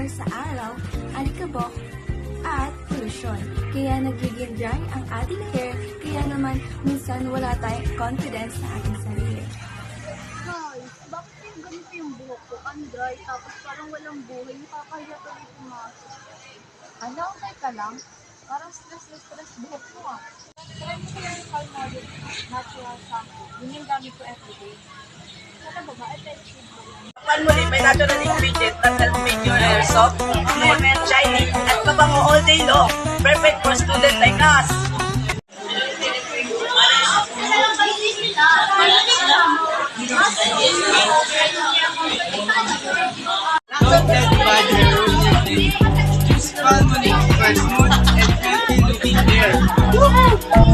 dahil sa araw, alikabok, at polusyon. Kaya nagiging dry ang ating hair, kaya naman minsan wala tayong confidence sa ating sarili. Guys, bakit yung ganito yung buhok ko? Ang dry, tapos parang walang buhay. Nakakahiya tuloy pumasok. Ano, okay ka lang? Parang stress buhok ko ah. Try mo kaya yung Palmolive natural shampoo. Yun yung gamit ko everyday. Sana ba ba? Effective ba yan? Palmolive may natural ingredient that help make your hair soft, smooth, shiny, at mabango all day long. Perfect for students like us. Don't let bad hair ruin your day. Use Palmolive for smooth and healthy looking hair.